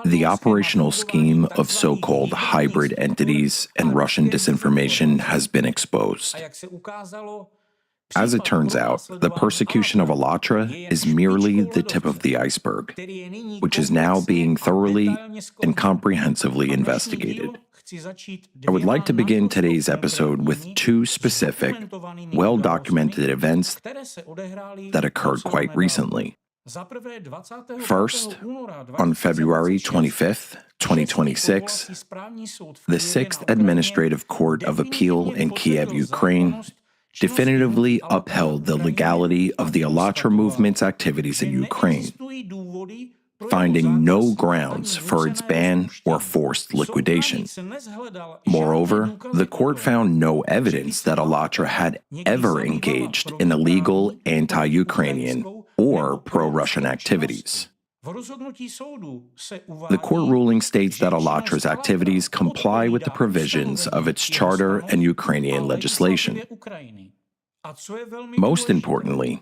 The operational scheme of so-called hybrid entities and Russian disinformation has been exposed. As it turns out, the persecution of Alatra is merely the tip of the iceberg, which is now being thoroughly and comprehensively investigated. I would like to begin today's episode with two specific, well-documented events that occurred quite recently. First, on February 25, 2026, the Sixth Administrative Court of Appeal in Kiev, Ukraine, definitively upheld the legality of the Alatra movement's activities in Ukraine, finding no grounds for its ban or forced liquidation. Moreover, the court found no evidence that Alatra had ever engaged in illegal anti-Ukrainian or pro-Russian activities. The court ruling states that Alatra's activities comply with the provisions of its charter and Ukrainian legislation. Most importantly,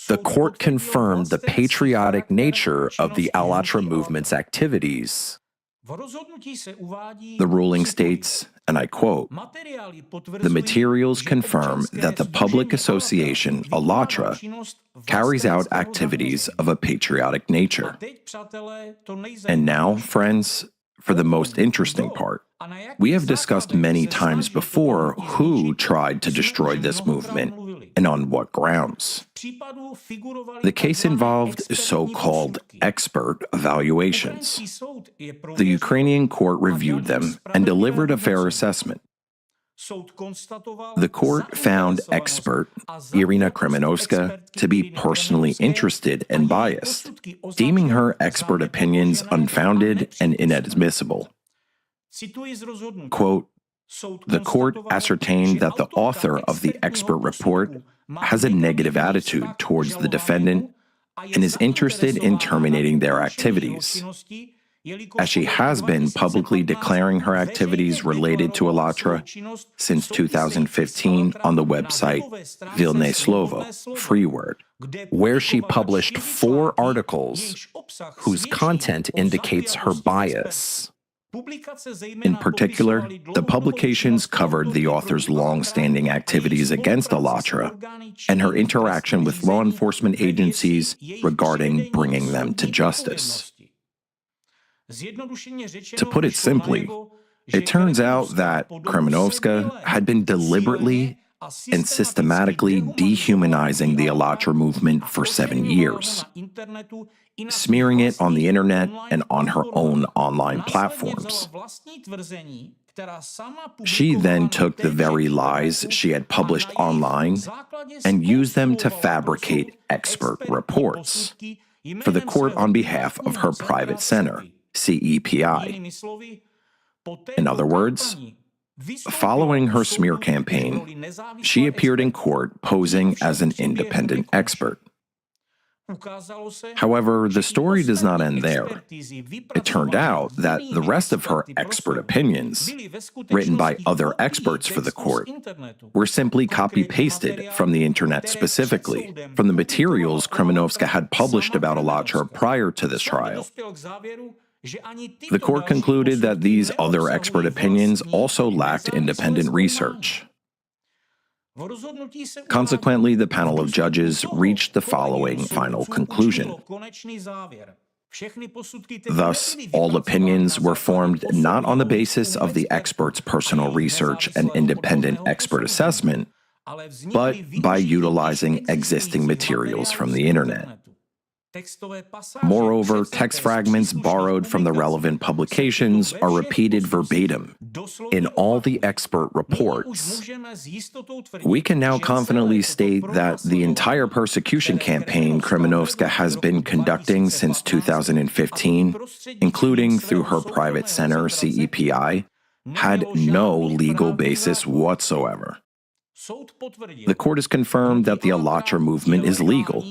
the court confirmed the patriotic nature of the Alatra movement's activities. The ruling states, and I quote, "The materials confirm that the public association Alatra carries out activities of a patriotic nature." And now, friends, for the most interesting part. We have discussed many times before who tried to destroy this movement and on what grounds. The case involved so-called expert evaluations. The Ukrainian court reviewed them and delivered a fair assessment. The court found expert Irina Kremenovska to be personally interested and biased, deeming her expert opinions unfounded and inadmissible. Quote, "The court ascertained that the author of the expert report has a negative attitude towards the defendant and is interested in terminating their activities, as she has been publicly declaring her activities related to Alatra since 2015 on the website Vilne Slovo, Free Word, where she published 4 articles whose content indicates her bias. In particular, the publications covered the author's long-standing activities against Alatra and her interaction with law enforcement agencies regarding bringing them to justice. To put it simply, it turns out that Kremenovska had been deliberately and systematically dehumanizing the Alatra movement for 7 years, smearing it on the internet and on her own online platforms. She then took the very lies she had published online and used them to fabricate expert reports for the court on behalf of her private center, CEPI. In other words, following her smear campaign, she appeared in court posing as an independent expert. However, the story does not end there. It turned out that the rest of her expert opinions, written by other experts for the court, were simply copy-pasted from the internet, specifically from the materials Kremenovska had published about Alatra prior to this trial. The court concluded that these other expert opinions also lacked independent research. Consequently, the panel of judges reached the following final conclusion. Thus, all opinions were formed not on the basis of the expert's personal research and independent expert assessment, but by utilizing existing materials from the internet. Moreover, text fragments borrowed from the relevant publications are repeated verbatim in all the expert reports. We can now confidently state that the entire persecution campaign Kremenovska has been conducting since 2015, including through her private center, CEPI, had no legal basis whatsoever. The court has confirmed that the Alatra movement is legal,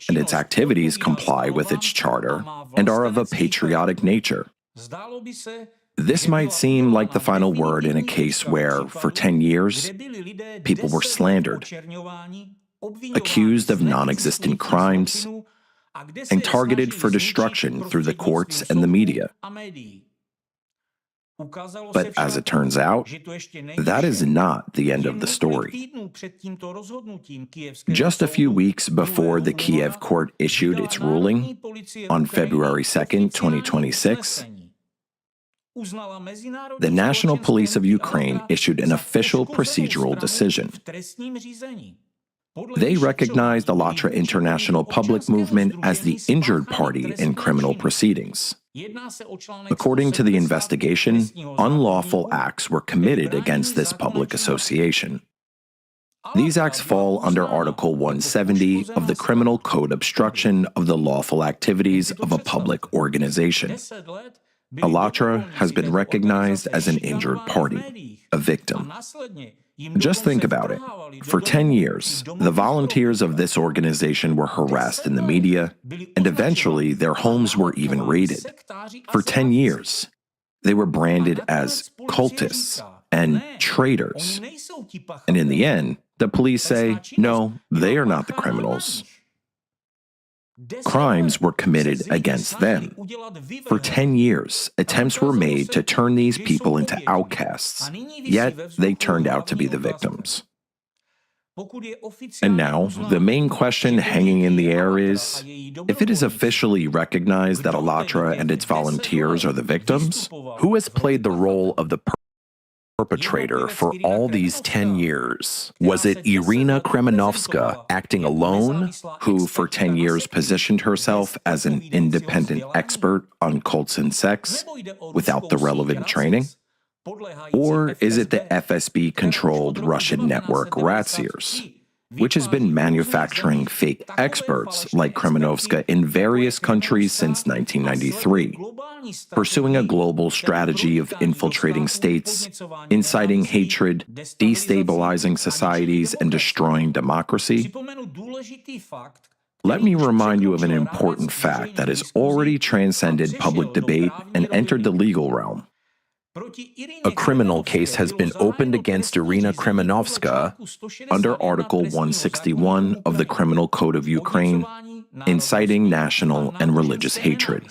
and its activities comply with its charter and are of a patriotic nature. This might seem like the final word in a case where, for 10 years, people were slandered, accused of non-existent crimes, and targeted for destruction through the courts and the media. But as it turns out, that is not the end of the story. Just a few weeks before the Kiev court issued its ruling, on February 2nd, 2026, the National Police of Ukraine issued an official procedural decision. They recognized the Alatra International Public Movement as the injured party in criminal proceedings. According to the investigation, unlawful acts were committed against this public association. These acts fall under Article 170 of the Criminal Code obstruction of the lawful activities of a public organization. Alatra has been recognized as an injured party, a victim. Just think about it. For 10 years, the volunteers of this organization were harassed in the media, and eventually their homes were even raided. For 10 years, they were branded as cultists and traitors. And in the end, the police say, no, they are not the criminals. Crimes were committed against them. For 10 years, attempts were made to turn these people into outcasts, yet they turned out to be the victims. And now, the main question hanging in the air is, if it is officially recognized that Alatra and its volunteers are the victims, who has played the role of the perpetrator for all these 10 years? Was it Irina Kremenovska acting alone, who for 10 years positioned herself as an independent expert on cults and sex without the relevant training? Or is it the FSB-controlled Russian network Ratseers, which has been manufacturing fake experts like Kremenovska in various countries since 1993, pursuing a global strategy of infiltrating states, inciting hatred, destabilizing societies, and destroying democracy? Let me remind you of an important fact that has already transcended public debate and entered the legal realm. A criminal case has been opened against Irina Kremenovska under Article 161 of the Criminal Code of Ukraine, inciting national and religious hatred.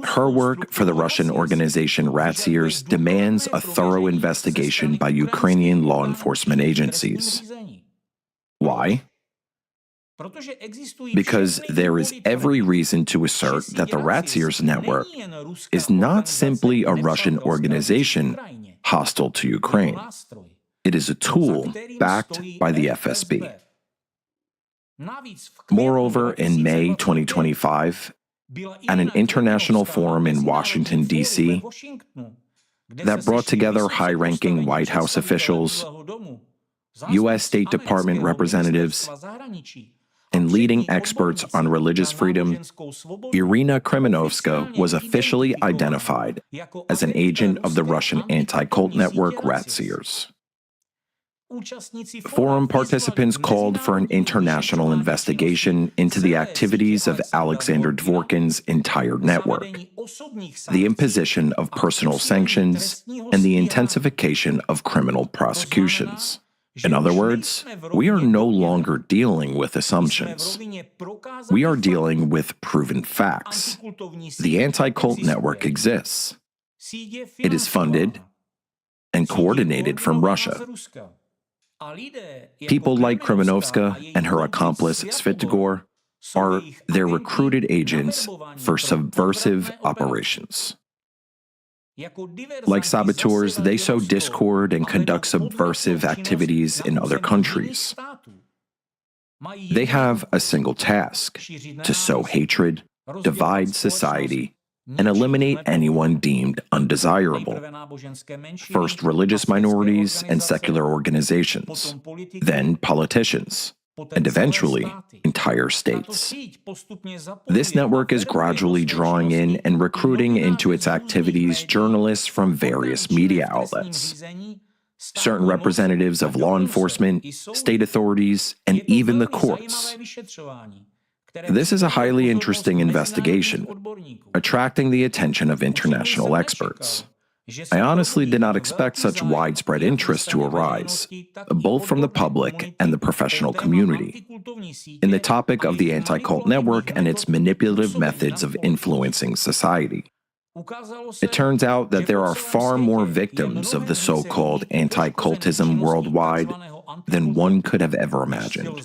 Her work for the Russian organization Ratseers demands a thorough investigation by Ukrainian law enforcement agencies. Why? Because there is every reason to assert that the Ratseers network is not simply a Russian organization hostile to Ukraine. It is a tool backed by the FSB. Moreover, in May 2025, at an international forum in Washington, D.C., that brought together high-ranking White House officials, U.S. State Department representatives, and leading experts on religious freedom, Irina Kremenovska was officially identified as an agent of the Russian anti-cult network Ratseers. Forum participants called for an international investigation into the activities of Alexander Dworkin's entire network, the imposition of personal sanctions, and the intensification of criminal prosecutions. In other words, we are no longer dealing with assumptions. We are dealing with proven facts. The anti-cult network exists. It is funded and coordinated from Russia. People like Kremenovska and her accomplice Svitogor are their recruited agents for subversive operations. Like saboteurs, they sow discord and conduct subversive activities in other countries. They have a single task: to sow hatred, divide society, and eliminate anyone deemed undesirable. First religious minorities and secular organizations, then politicians, and eventually entire states. This network is gradually drawing in and recruiting into its activities journalists from various media outlets, certain representatives of law enforcement, state authorities, and even the courts. This is a highly interesting investigation, attracting the attention of international experts. I honestly did not expect such widespread interest to arise, both from the public and the professional community, in the topic of the anti-cult network and its manipulative methods of influencing society. It turns out that there are far more victims of the so-called anti-cultism worldwide than one could have ever imagined.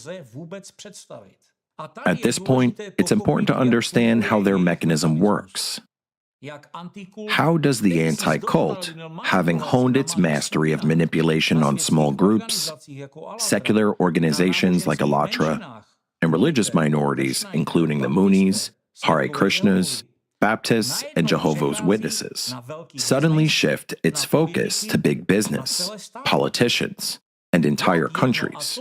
At this point, it's important to understand how their mechanism works. How does the anti-cult, having honed its mastery of manipulation on small groups, secular organizations like Alatra, and religious minorities, including the Moonies, Hare Krishnas, Baptists, and Jehovah's Witnesses, suddenly shift its focus to big business, politicians, and entire countries?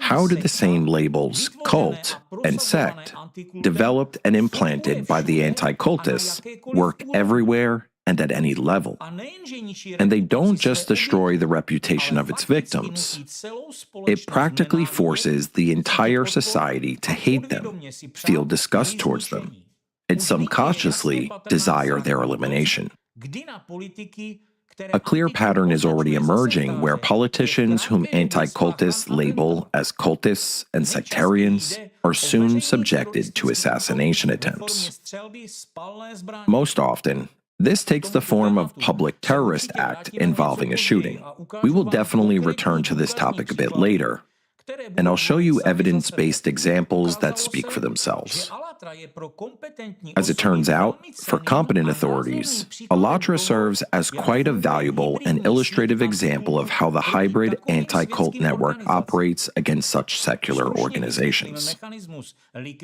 How did the same labels, cult and sect, developed and implanted by the anti-cultists, work everywhere and at any level? And they don't just destroy the reputation of its victims. It practically forces the entire society to hate them, feel disgust towards them, and subconsciously desire their elimination. A clear pattern is already emerging where politicians whom anti-cultists label as cultists and sectarians are soon subjected to assassination attempts. Most often, this takes the form of public terrorist act involving a shooting. We will definitely return to this topic a bit later, and I'll show you evidence-based examples that speak for themselves. As it turns out, for competent authorities, Alatra serves as quite a valuable and illustrative example of how the hybrid anti-cult network operates against such secular organizations.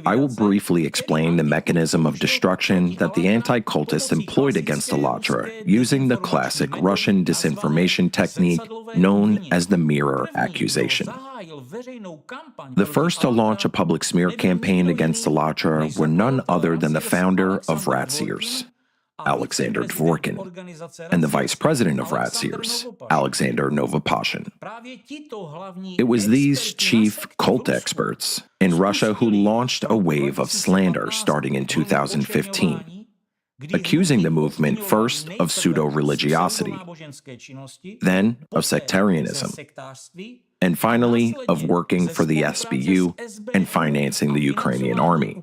I will briefly explain the mechanism of destruction that the anti-cultists employed against Alatra using the classic Russian disinformation technique known as the mirror accusation. The first to launch a public smear campaign against Alatra were none other than the founder of Ratseers, Alexander Dvorkin, and the vice president of Ratseers, Alexander Novopashin. It was these chief cult experts in Russia who launched a wave of slander starting in 2015, accusing the movement first of pseudo-religiosity, then of sectarianism, and finally of working for the SBU and financing the Ukrainian army.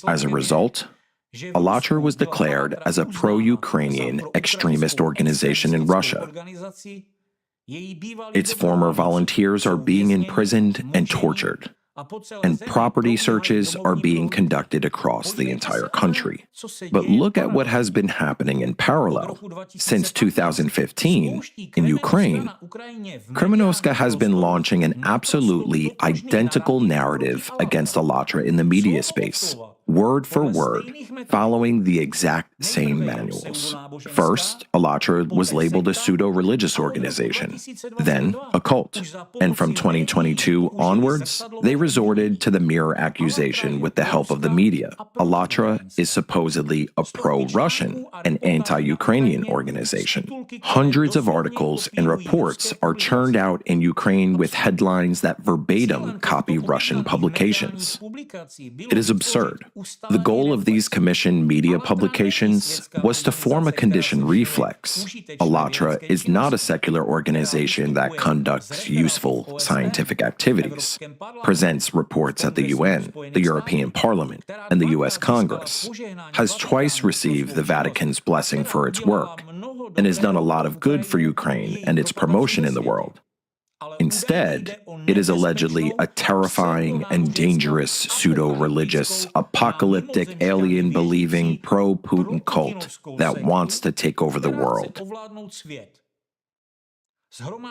As a result, Alatra was declared as a pro-Ukrainian extremist organization in Russia. Its former volunteers are being imprisoned and tortured, and property searches are being conducted across the entire country. But look at what has been happening in parallel. Since 2015, in Ukraine, Kremenovska has been launching an absolutely identical narrative against Alatra in the media space, word for word, following the exact same manuals. First, Alatra was labeled a pseudo-religious organization, then a cult, and from 2022 onwards, they resorted to the mirror accusation with the help of the media. Alatra is supposedly a pro-Russian and anti-Ukrainian organization. Hundreds of articles and reports are churned out in Ukraine with headlines that verbatim copy Russian publications. It is absurd. The goal of these commissioned media publications was to form a conditioned reflex. Alatra is not a secular organization that conducts useful scientific activities, presents reports at the UN, the European Parliament, and the US Congress, has twice received the Vatican's blessing for its work, and has done a lot of good for Ukraine and its promotion in the world. Instead, it is allegedly a terrifying and dangerous pseudo-religious, apocalyptic, alien-believing, pro-Putin cult that wants to take over the world.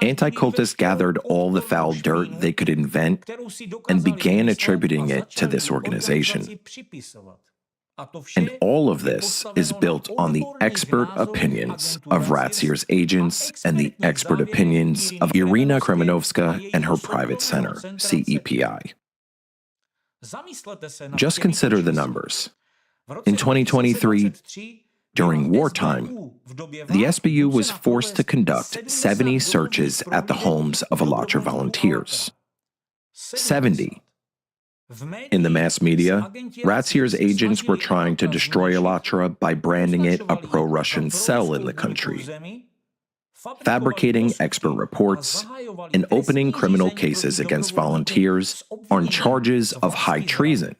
Anti-cultists gathered all the foul dirt they could invent and began attributing it to this organization. And all of this is built on the expert opinions of Ratseer's agents and the expert opinions of Irina Kremenovska and her private center, CEPI. Just consider the numbers. In 2023, during wartime, the SBU was forced to conduct 70 searches at the homes of Alatra volunteers. 70. In the mass media, Ratsir's agents were trying to destroy Alatra by branding it a pro-Russian cell in the country, fabricating expert reports, and opening criminal cases against volunteers on charges of high treason.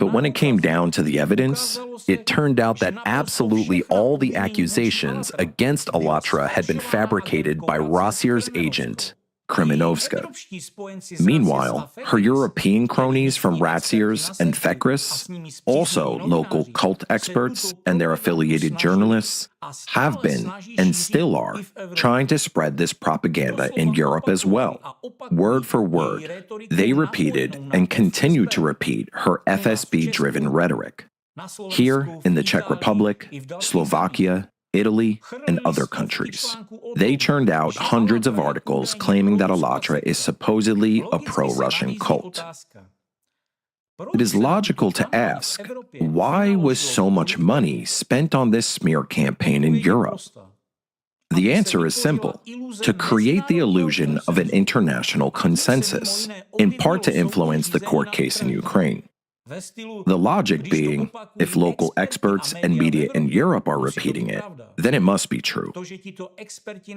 But when it came down to the evidence, it turned out that absolutely all the accusations against Alatra had been fabricated by Ratsir's agent, Krymenovska. Meanwhile, her European cronies from Ratsir's and Fekris, also local cult experts and their affiliated journalists, have been, and still are, trying to spread this propaganda in Europe as well. Word for word, they repeated and continue to repeat her FSB-driven rhetoric. Here in the Czech Republic, Slovakia, Italy, and other countries. They churned out hundreds of articles claiming that Alatra is supposedly a pro-Russian cult. It is logical to ask, why was so much money spent on this smear campaign in Europe? The answer is simple: to create the illusion of an international consensus, in part to influence the court case in Ukraine. The logic being, if local experts and media in Europe are repeating it, then it must be true.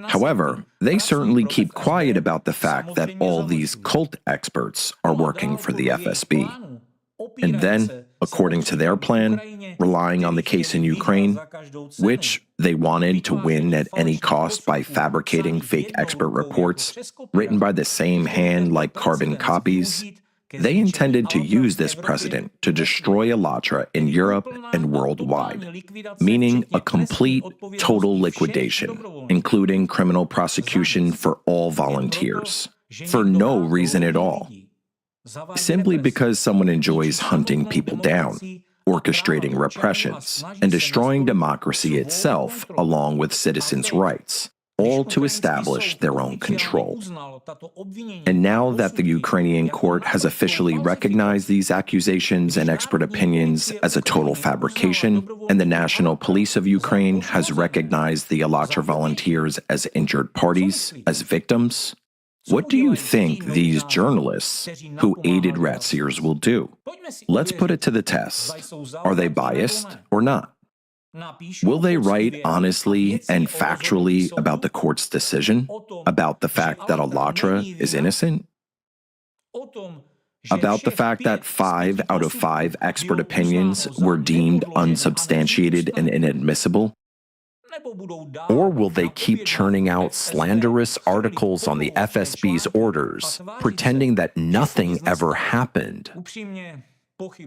However, they certainly keep quiet about the fact that all these cult experts are working for the FSB. And then, according to their plan, relying on the case in Ukraine, which they wanted to win at any cost by fabricating fake expert reports written by the same hand like carbon copies, they intended to use this precedent to destroy Alatra in Europe and worldwide, meaning a complete, total liquidation, including criminal prosecution for all volunteers, for no reason at all. Simply because someone enjoys hunting people down, orchestrating repressions, and destroying democracy itself along with citizens' rights, all to establish their own control. And now that the Ukrainian court has officially recognized these accusations and expert opinions as a total fabrication, and the National Police of Ukraine has recognized the Alatra volunteers as injured parties, as victims, what do you think these journalists who aided Ratsirs will do? Let's put it to the test. Are they biased or not? Will they write honestly and factually about the court's decision, about the fact that Alatra is innocent, about the fact that 5 out of 5 expert opinions were deemed unsubstantiated and inadmissible? Or will they keep churning out slanderous articles on the FSB's orders, pretending that nothing ever happened?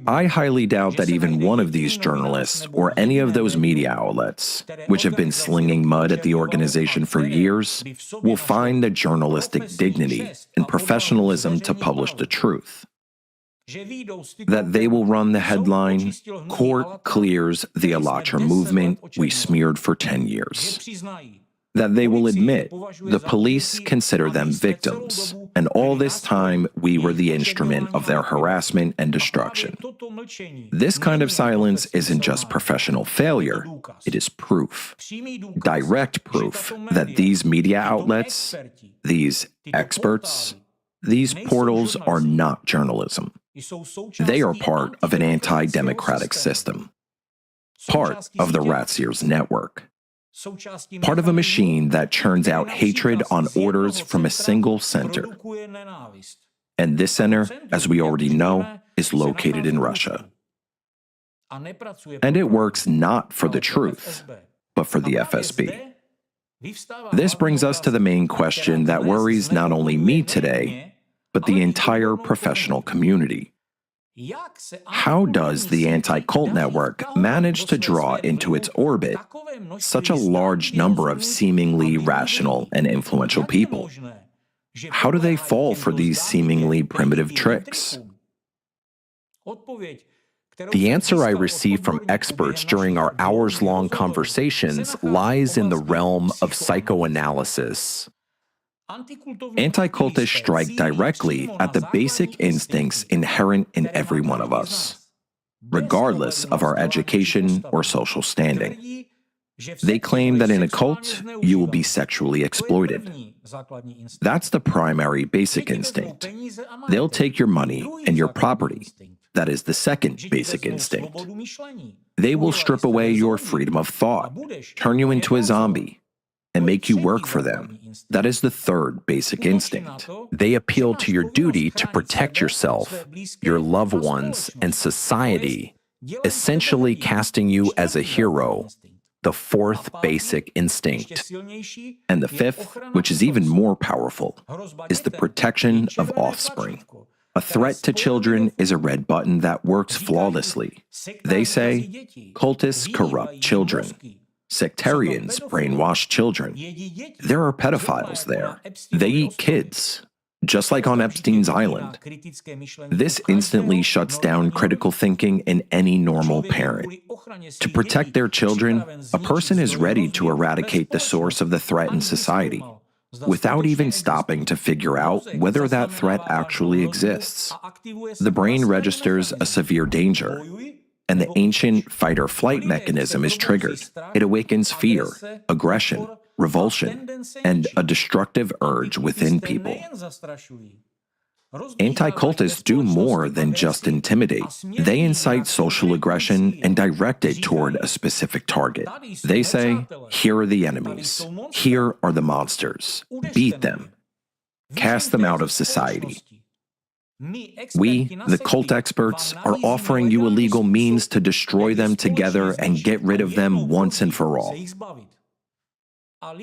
I highly doubt that even one of these journalists or any of those media outlets, which have been slinging mud at the organization for years, will find the journalistic dignity and professionalism to publish the truth. That they will run the headline, "Court clears the Alatra movement we smeared for 10 years." That they will admit the police consider them victims, and all this time we were the instrument of their harassment and destruction. This kind of silence isn't just professional failure, it is proof, direct proof that these media outlets, these experts, these portals are not journalism. They are part of an anti-democratic system, part of the Ratsirs network, part of a machine that churns out hatred on orders from a single center. And this center, as we already know, is located in Russia. And it works not for the truth, but for the FSB. This brings us to the main question that worries not only me today, but the entire professional community. How does the anti-cult network manage to draw into its orbit such a large number of seemingly rational and influential people? How do they fall for these seemingly primitive tricks? The answer I received from experts during our hours-long conversations lies in the realm of psychoanalysis. Anti-cultists strike directly at the basic instincts inherent in every one of us, regardless of our education or social standing. They claim that in a cult, you will be sexually exploited. That's the primary basic instinct. They'll take your money and your property. That is the second basic instinct. They will strip away your freedom of thought, turn you into a zombie, and make you work for them. That is the third basic instinct. They appeal to your duty to protect yourself, your loved ones, and society, essentially casting you as a hero, the fourth basic instinct. And the fifth, which is even more powerful, is the protection of offspring. A threat to children is a red button that works flawlessly. They say, cultists corrupt children. Sectarians brainwash children. There are pedophiles there. They eat kids, just like on Epstein's Island. This instantly shuts down critical thinking in any normal parent. To protect their children, a person is ready to eradicate the source of the threat in society, without even stopping to figure out whether that threat actually exists. The brain registers a severe danger, and the ancient fight-or-flight mechanism is triggered. It awakens fear, aggression, revulsion, and a destructive urge within people. Anti-cultists do more than just intimidate. They incite social aggression and direct it toward a specific target. They say, here are the enemies. Here are the monsters. Beat them. Cast them out of society. We, the cult experts, are offering you a legal means to destroy them together and get rid of them once and for all.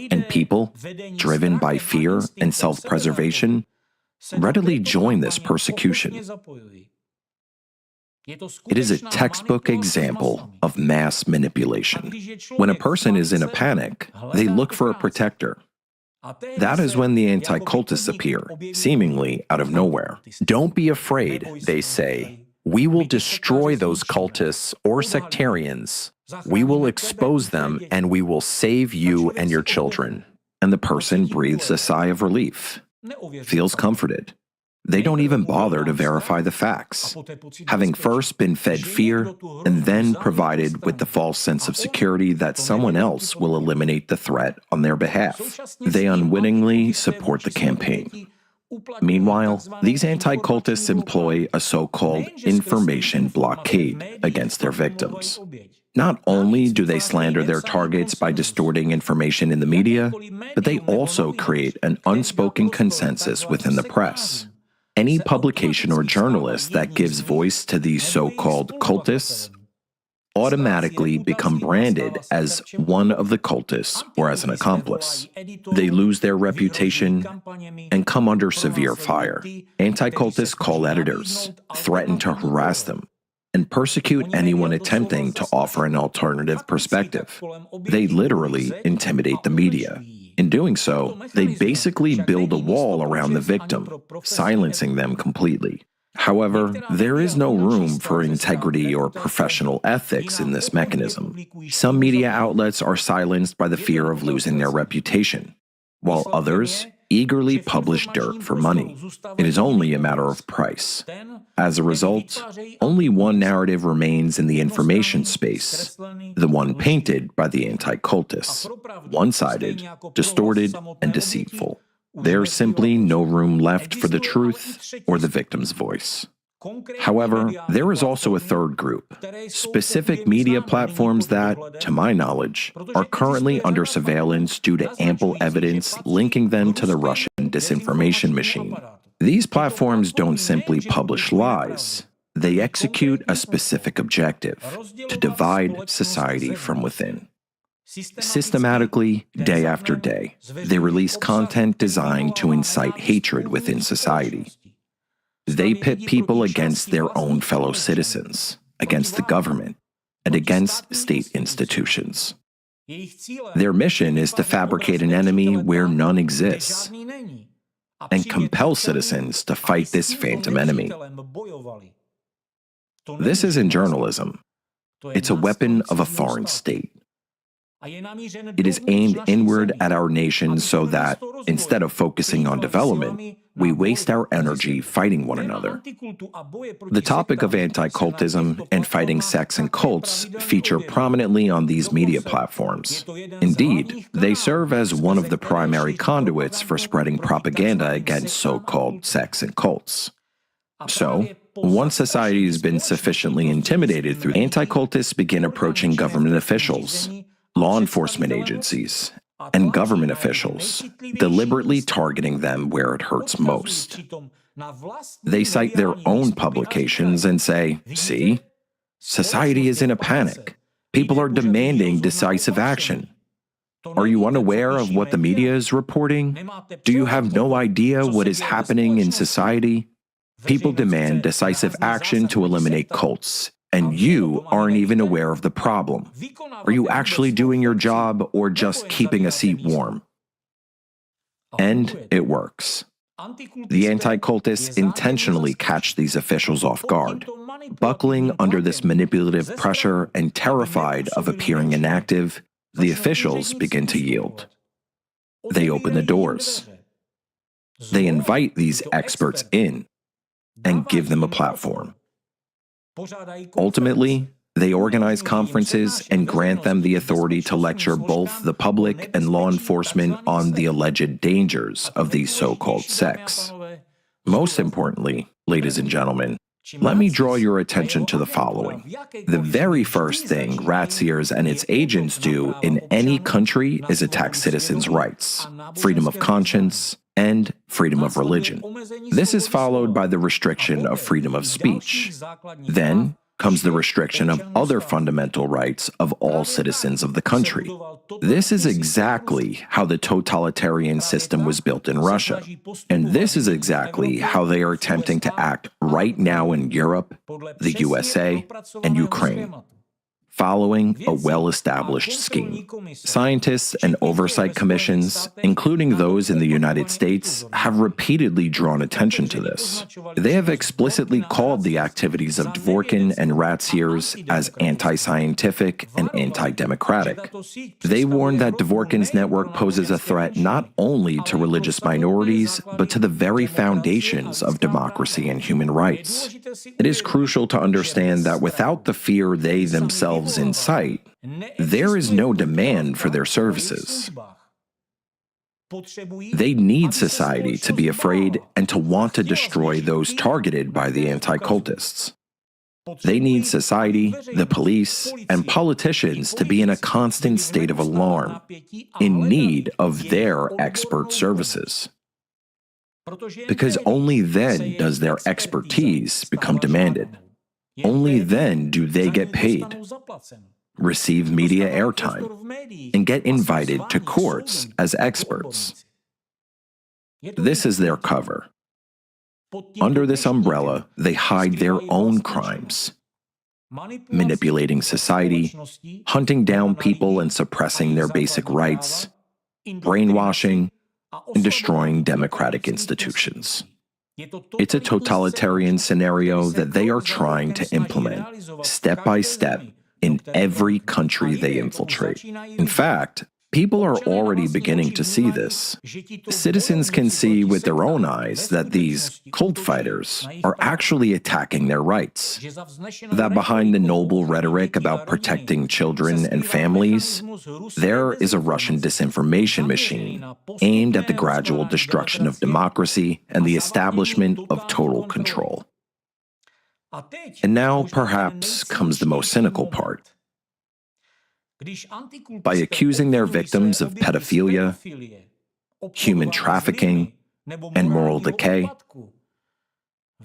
And people, driven by fear and self-preservation, readily join this persecution. It is a textbook example of mass manipulation. When a person is in a panic, they look for a protector. That is when the anti-cultists appear, seemingly out of nowhere. Don't be afraid, they say. We will destroy those cultists or sectarians. We will expose them and we will save you and your children. And the person breathes a sigh of relief, feels comforted. They don't even bother to verify the facts, having first been fed fear and then provided with the false sense of security that someone else will eliminate the threat on their behalf. They unwittingly support the campaign. Meanwhile, these anti-cultists employ a so-called information blockade against their victims. Not only do they slander their targets by distorting information in the media, but they also create an unspoken consensus within the press. Any publication or journalist that gives voice to these so-called cultists automatically become branded as one of the cultists or as an accomplice. They lose their reputation and come under severe fire. Anti-cultists call editors, threaten to harass them, and persecute anyone attempting to offer an alternative perspective. They literally intimidate the media. In doing so, they basically build a wall around the victim, silencing them completely. However, there is no room for integrity or professional ethics in this mechanism. Some media outlets are silenced by the fear of losing their reputation, while others eagerly publish dirt for money. It is only a matter of price. As a result, only one narrative remains in the information space, the one painted by the anti-cultists, one-sided, distorted, and deceitful. There's simply no room left for the truth or the victim's voice. However, there is also a third group, specific media platforms that, to my knowledge, are currently under surveillance due to ample evidence linking them to the Russian disinformation machine. These platforms don't simply publish lies. They execute a specific objective, to divide society from within. Systematically, day after day, they release content designed to incite hatred within society. They pit people against their own fellow citizens, against the government, and against state institutions. Their mission is to fabricate an enemy where none exists, and compel citizens to fight this phantom enemy. This isn't journalism. It's a weapon of a foreign state. It is aimed inward at our nation so that, instead of focusing on development, we waste our energy fighting one another. The topic of anti-cultism and fighting sects and cults feature prominently on these media platforms. Indeed, they serve as one of the primary conduits for spreading propaganda against so-called sects and cults. So, once society has been sufficiently intimidated through anti-cultists begin approaching government officials, law enforcement agencies, and government officials, deliberately targeting them where it hurts most. They cite their own publications and say, "See, society is in a panic. People are demanding decisive action. Are you unaware of what the media is reporting? Do you have no idea what is happening in society? People demand decisive action to eliminate cults, and you aren't even aware of the problem. Are you actually doing your job or just keeping a seat warm?" And it works. The anti-cultists intentionally catch these officials off guard. Buckling under this manipulative pressure and terrified of appearing inactive, the officials begin to yield. They open the doors. They invite these experts in and give them a platform. Ultimately, they organize conferences and grant them the authority to lecture both the public and law enforcement on the alleged dangers of these so-called sects. Most importantly, ladies and gentlemen, let me draw your attention to the following. The very first thing Ratziers and its agents do in any country is attack citizens' rights, freedom of conscience, and freedom of religion. This is followed by the restriction of freedom of speech. Then comes the restriction of other fundamental rights of all citizens of the country. This is exactly how the totalitarian system was built in Russia. And this is exactly how they are attempting to act right now in Europe, the USA, and Ukraine, following a well-established scheme. Scientists and oversight commissions, including those in the United States, have repeatedly drawn attention to this. They have explicitly called the activities of Dworkin and Ratziers as anti-scientific and anti-democratic. They warn that Dworkin's network poses a threat not only to religious minorities, but to the very foundations of democracy and human rights. It is crucial to understand that without the fear they themselves incite, there is no demand for their services. They need society to be afraid and to want to destroy those targeted by the anti-cultists. They need society, the police, and politicians to be in a constant state of alarm, in need of their expert services. Because only then does their expertise become demanded. Only then do they get paid, receive media airtime, and get invited to courts as experts. This is their cover. Under this umbrella, they hide their own crimes, manipulating society, hunting down people and suppressing their basic rights, brainwashing, and destroying democratic institutions. It's a totalitarian scenario that they are trying to implement, step by step, in every country they infiltrate. In fact, people are already beginning to see this. Citizens can see with their own eyes that these cult fighters are actually attacking their rights. That behind the noble rhetoric about protecting children and families, there is a Russian disinformation machine aimed at the gradual destruction of democracy and the establishment of total control. And now, perhaps, comes the most cynical part. By accusing their victims of pedophilia, human trafficking, and moral decay,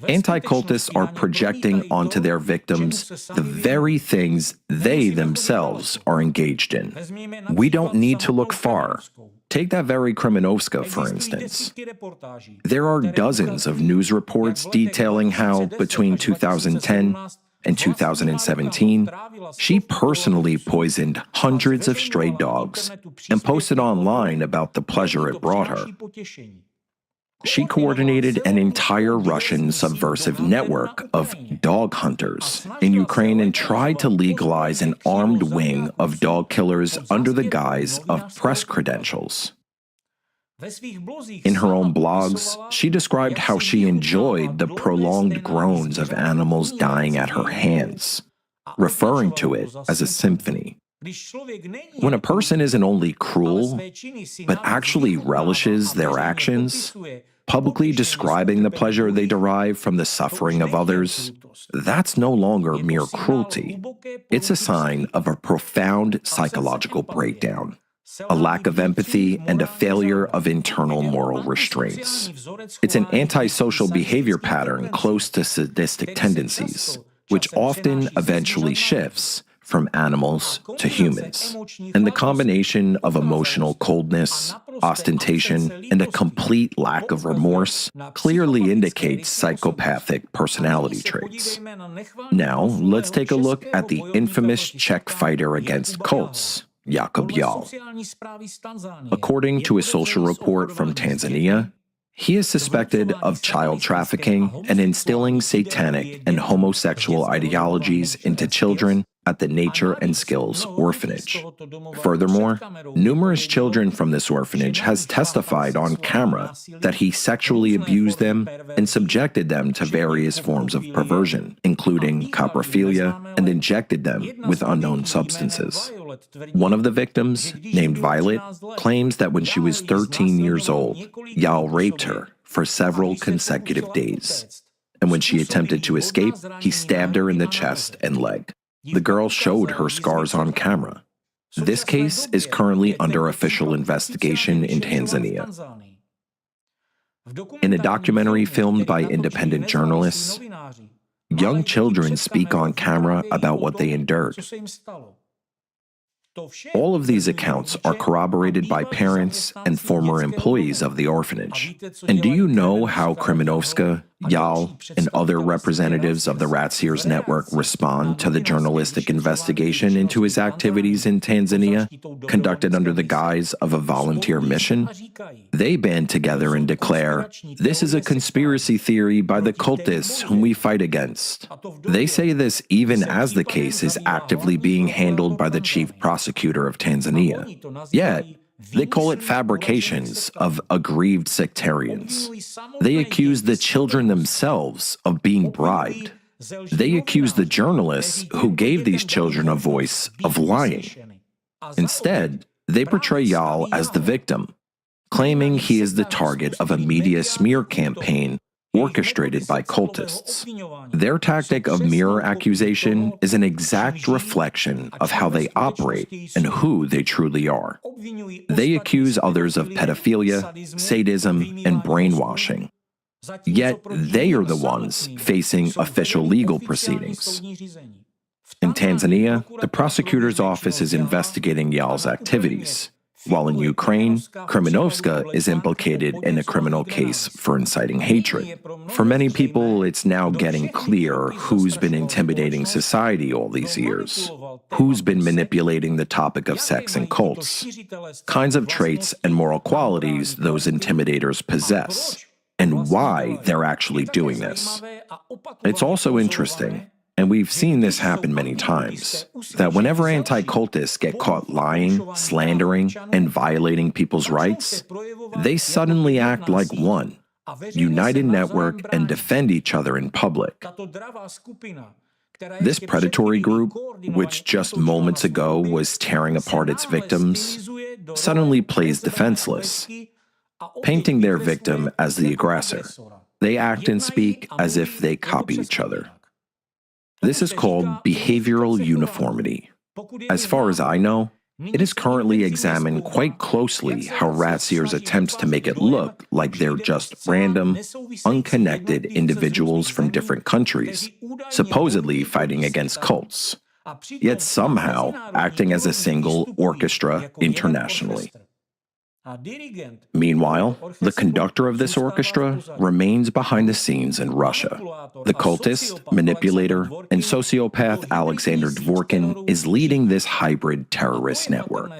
anti-cultists are projecting onto their victims the very things they themselves are engaged in. We don't need to look far. Take that very Kremenovska, for instance. There are dozens of news reports detailing how, between 2010 and 2017, she personally poisoned hundreds of stray dogs and posted online about the pleasure it brought her. She coordinated an entire Russian subversive network of dog hunters in Ukraine and tried to legalize an armed wing of dog killers under the guise of press credentials. In her own blogs, she described how she enjoyed the prolonged groans of animals dying at her hands, referring to it as a symphony. When a person isn't only cruel, but actually relishes their actions, publicly describing the pleasure they derive from the suffering of others, that's no longer mere cruelty. It's a sign of a profound psychological breakdown, a lack of empathy, and a failure of internal moral restraints. It's an antisocial behavior pattern close to sadistic tendencies, which often eventually shifts from animals to humans. And the combination of emotional coldness, ostentation, and a complete lack of remorse clearly indicates psychopathic personality traits. Now, let's take a look at the infamous Czech fighter against cults, Jakub Jal. According to a social report from Tanzania, he is suspected of child trafficking and instilling satanic and homosexual ideologies into children at the Nature and Skills Orphanage. Furthermore, numerous children from this orphanage has testified on camera that he sexually abused them and subjected them to various forms of perversion, including coprophilia, and injected them with unknown substances. One of the victims, named Violet, claims that when she was 13 years old, Yal raped her for several consecutive days. And when she attempted to escape, he stabbed her in the chest and leg. The girl showed her scars on camera. This case is currently under official investigation in Tanzania. In a documentary filmed by independent journalists, young children speak on camera about what they endured. All of these accounts are corroborated by parents and former employees of the orphanage. And do you know how Krymenovska, Yal, and other representatives of the Ratseers network respond to the journalistic investigation into his activities in Tanzania, conducted under the guise of a volunteer mission? They band together and declare, "This is a conspiracy theory by the cultists whom we fight against." They say this even as the case is actively being handled by the chief prosecutor of Tanzania. Yet, they call it fabrications of aggrieved sectarians. They accuse the children themselves of being bribed. They accuse the journalists who gave these children a voice of lying. Instead, they portray Yal as the victim, claiming he is the target of a media smear campaign orchestrated by cultists. Their tactic of mirror accusation is an exact reflection of how they operate and who they truly are. They accuse others of pedophilia, sadism, and brainwashing. Yet they are the ones facing official legal proceedings. In Tanzania, the prosecutor's office is investigating Yal's activities, while in Ukraine, Krymenovska is implicated in a criminal case for inciting hatred. For many people, it's now getting clear who's been intimidating society all these years, who's been manipulating the topic of sex and cults, kinds of traits and moral qualities those intimidators possess, and why they're actually doing this. It's also interesting, and we've seen this happen many times, that whenever anti-cultists get caught lying, slandering, and violating people's rights, they suddenly act like one, unite in network, and defend each other in public. This predatory group, which just moments ago was tearing apart its victims, suddenly plays defenseless, painting their victim as the aggressor. They act and speak as if they copy each other. This is called behavioral uniformity. As far as I know, it is currently examined quite closely how Ratseers attempts to make it look like they're just random, unconnected individuals from different countries, supposedly fighting against cults, yet somehow acting as a single orchestra internationally. Meanwhile, the conductor of this orchestra remains behind the scenes in Russia. The cultist, manipulator, and sociopath Alexander Dvorkin is leading this hybrid terrorist network.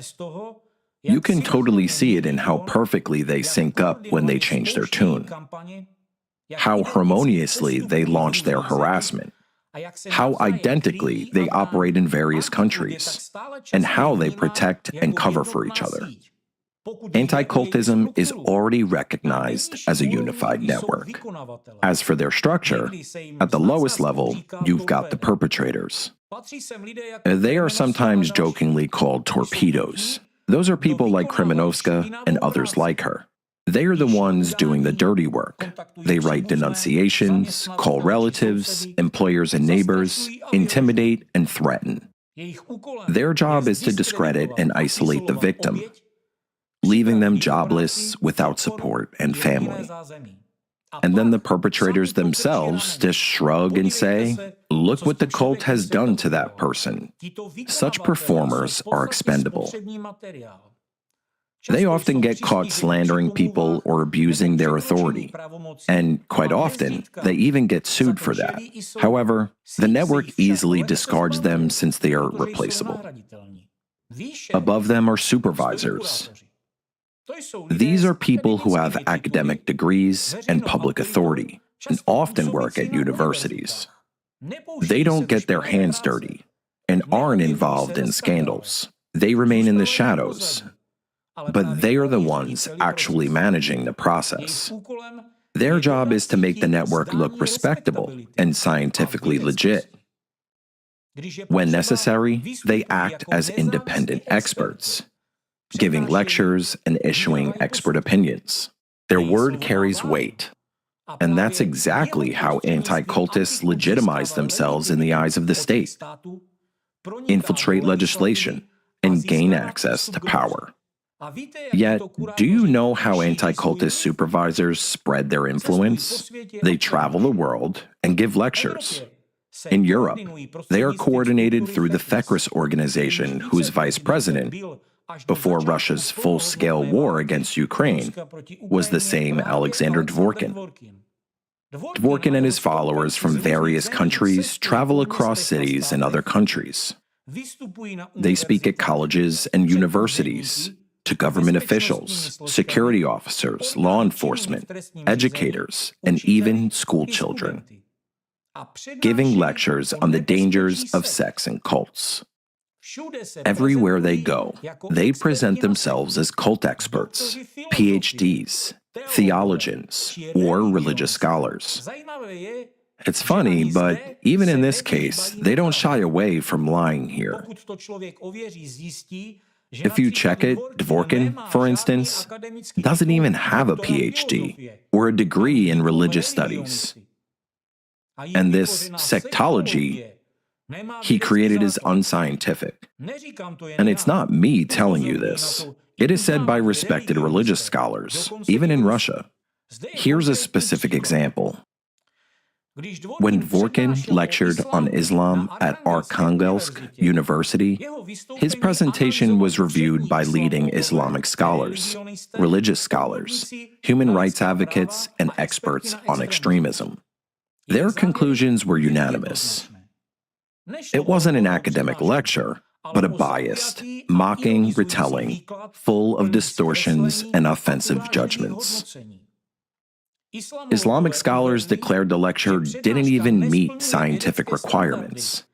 You can totally see it in how perfectly they sync up when they change their tune, how harmoniously they launch their harassment, how identically they operate in various countries, and how they protect and cover for each other. Anti-cultism is already recognized as a unified network. As for their structure, at the lowest level, you've got the perpetrators. They are sometimes jokingly called torpedoes. Those are people like Kremenovska and others like her. They are the ones doing the dirty work. They write denunciations, call relatives, employers and neighbors, intimidate and threaten. Their job is to discredit and isolate the victim, leaving them jobless, without support and family. And then the perpetrators themselves just shrug and say, "Look what the cult has done to that person." Such performers are expendable. They often get caught slandering people or abusing their authority, and quite often, they even get sued for that. However, the network easily discards them since they are replaceable. Above them are supervisors. These are people who have academic degrees and public authority, and often work at universities. They don't get their hands dirty, and aren't involved in scandals. They remain in the shadows, but they are the ones actually managing the process. Their job is to make the network look respectable and scientifically legit. When necessary, they act as independent experts, giving lectures and issuing expert opinions. Their word carries weight, and that's exactly how anti-cultists legitimize themselves in the eyes of the state, infiltrate legislation, and gain access to power. Yet, do you know how anti-cultist supervisors spread their influence? They travel the world and give lectures. In Europe, they are coordinated through the factual organization, whose vice president, before Russia's full-scale war against Ukraine, was the same Alexander Dworkin. Dworkin and his followers from various countries travel across cities and other countries. They speak at colleges and universities, to government officials, security officers, law enforcement, educators, and even school children, giving lectures on the dangers of sex and cults. Everywhere they go, they present themselves as cult experts, PhDs, theologians, or religious scholars. It's funny, but even in this case, they don't shy away from lying here. If you check it, Dworkin, for instance, doesn't even have a PhD or a degree in religious studies. And this sectology he created is unscientific. And it's not me telling you this. It is said by respected religious scholars, even in Russia. Here's a specific example. When Dworkin lectured on Islam at Arkhangelsk University, his presentation was reviewed by leading Islamic scholars, religious scholars, human rights advocates, and experts on extremism. Their conclusions were unanimous. It wasn't an academic lecture, but a biased, mocking retelling, full of distortions and offensive judgments. Islamic scholars declared the lecture didn't even meet scientific requirements,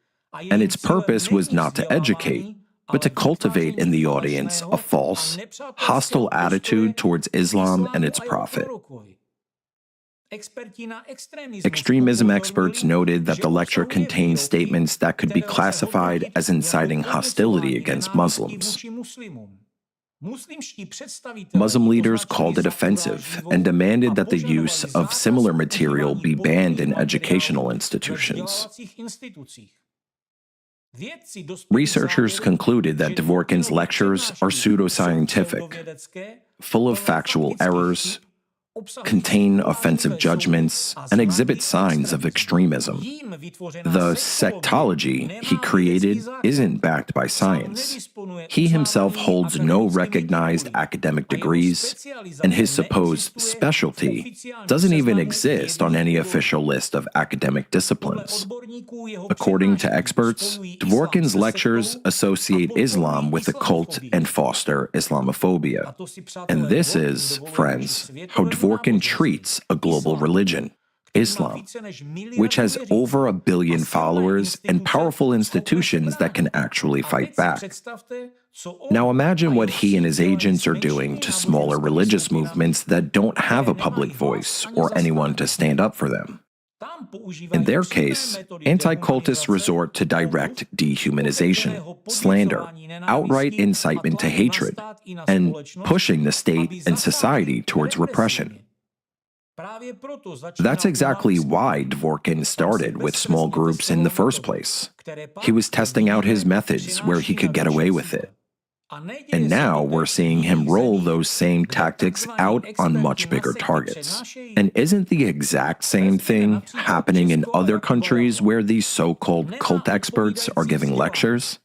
and its purpose was not to educate, but to cultivate in the audience a false, hostile attitude towards Islam and its prophet. Extremism experts noted that the lecture contained statements that could be classified as inciting hostility against Muslims. Muslim leaders called it offensive and demanded that the use of similar material be banned in educational institutions. Researchers concluded that Dworkin's lectures are pseudoscientific, full of factual errors, contain offensive judgments, and exhibit signs of extremism. The sectology he created isn't backed by science. He himself holds no recognized academic degrees, and his supposed specialty doesn't even exist on any official list of academic disciplines. According to experts, Dworkin's lectures associate Islam with a cult and foster Islamophobia. And this is, friends, how Dworkin treats a global religion, Islam, which has over 1 billion followers and powerful institutions that can actually fight back. Now imagine what he and his agents are doing to smaller religious movements that don't have a public voice or anyone to stand up for them. In their case, anti-cultists resort to direct dehumanization, slander, outright incitement to hatred, and pushing the state and society towards repression. That's exactly why Dworkin started with small groups in the first place. He was testing out his methods where he could get away with it. And now we're seeing him roll those same tactics out on much bigger targets. And isn't the exact same thing happening in other countries where these so-called cult experts are giving lectures?